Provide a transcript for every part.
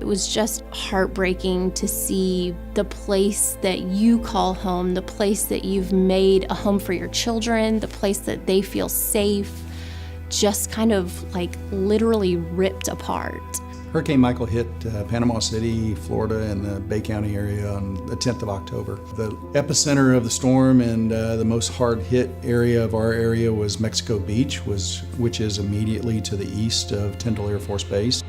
It was just heartbreaking to see the place that you call home, the place that you've made a home for your children, the place that they feel safe, just kind of like literally ripped apart. Hurricane Michael hit Panama City, Florida, and the Bay County area on the 10th of October. The epicenter of the storm and the most hard-hit area of our area was Mexico Beach, which is immediately to the east of Tyndall Air Force Base.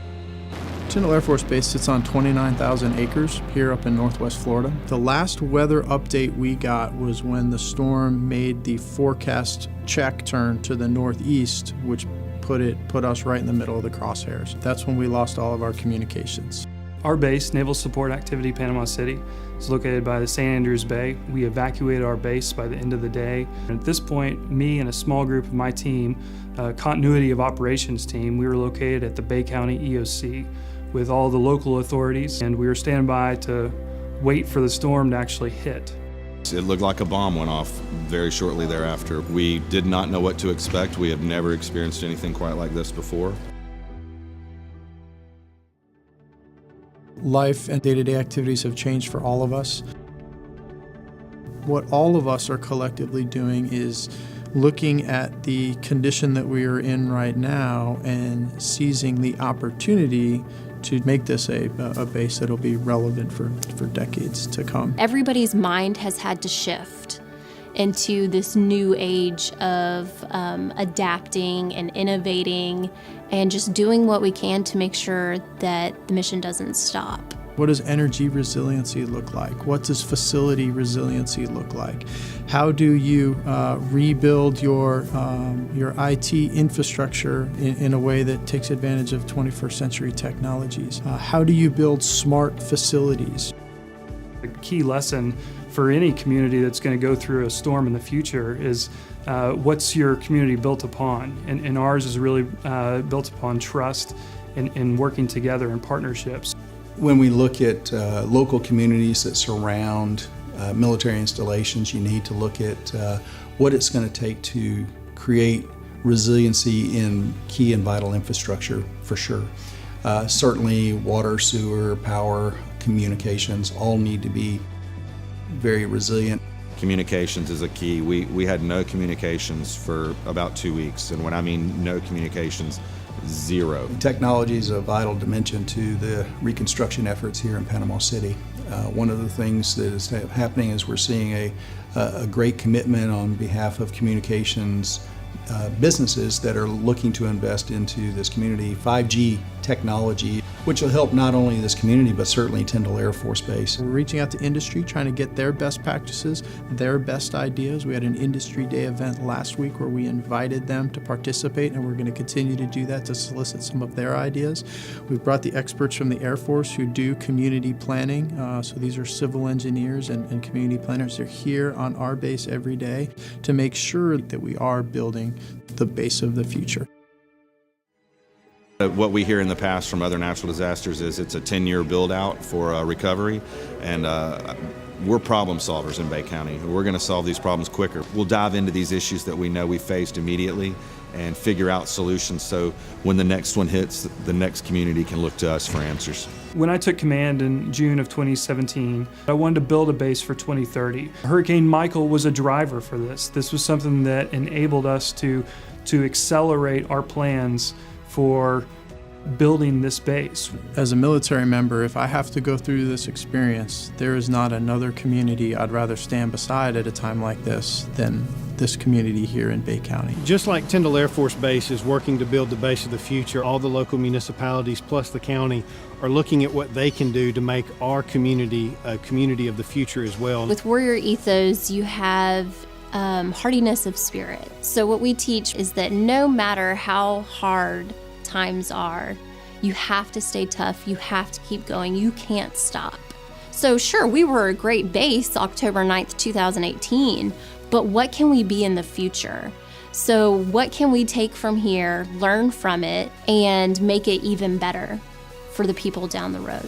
Tyndall Air Force Base sits on 29,000 acres here up in Northwest Florida. The last weather update we got was when the storm made the forecast check turn to the northeast, which put us right in the middle of the crosshairs. That's when we lost all of our communications. Our base, Naval Support Activity Panama City, is located by the St. Andrews Bay. We evacuated our base by the end of the day. And at this point, me and a small group of my team, continuity of operations team, we were located at the Bay County EOC with all the local authorities, and we were standing by to wait for the storm to actually hit. It looked like a bomb went off very shortly thereafter. We did not know what to expect. We had never experienced anything quite like this before. Life and day-to-day activities have changed for all of us. What all of us are collectively doing is looking at the condition that we are in right now and seizing the opportunity to make this a base that'll be relevant for decades to come. Everybody's mind has had to shift into this new age of adapting and innovating and just doing what we can to make sure that the mission doesn't stop. What does energy resiliency look like? What does facility resiliency look like? How do you rebuild your IT infrastructure in a way that takes advantage of 21st century technologies? How do you build smart facilities? The key lesson for any community that's going to go through a storm in the future is what's your community built upon? And ours is really built upon trust and working together in partnerships. When we look at local communities that surround military installations, you need to look at what it's going to take to create resiliency in key and vital infrastructure, for sure. Certainly water, sewer, power, communications all need to be very resilient. Communications is a key. We had no communications for about 2 weeks, and when I mean no communications, zero. Technology is a vital dimension to the reconstruction efforts here in Panama City. One of the things that is happening is we're seeing a great commitment on behalf of communications businesses that are looking to invest into this community. 5G technology, which will help not only this community, but certainly Tyndall Air Force Base. We're reaching out to industry, trying to get their best practices, their best ideas. We had an Industry Day event last week where we invited them to participate, and we're going to continue to do that to solicit some of their ideas. We've brought the experts from the Air Force who do community planning. So these are civil engineers and community planners. They're here on our base every day to make sure that we are building the base of the future. What we hear in the past from other natural disasters is it's a 10-year build-out for recovery, and we're problem solvers in Bay County. We're going to solve these problems quicker. We'll dive into these issues that we know we faced immediately and figure out solutions so when the next one hits, the next community can look to us for answers. When I took command in June of 2017, I wanted to build a base for 2030. Hurricane Michael was a driver for this. This was something that enabled us to accelerate our plans for building this base. As a military member, if I have to go through this experience, there is not another community I'd rather stand beside at a time like this than this community here in Bay County. Just like Tyndall Air Force Base is working to build the base of the future, all the local municipalities plus the county are looking at what they can do to make our community a community of the future as well. With warrior ethos, you have hardiness of spirit. So what we teach is that no matter how hard times are, you have to stay tough, you have to keep going, you can't stop. So sure, we were a great base October 9th, 2018, but what can we be in the future? So what can we take from here, learn from it, and make it even better for the people down the road?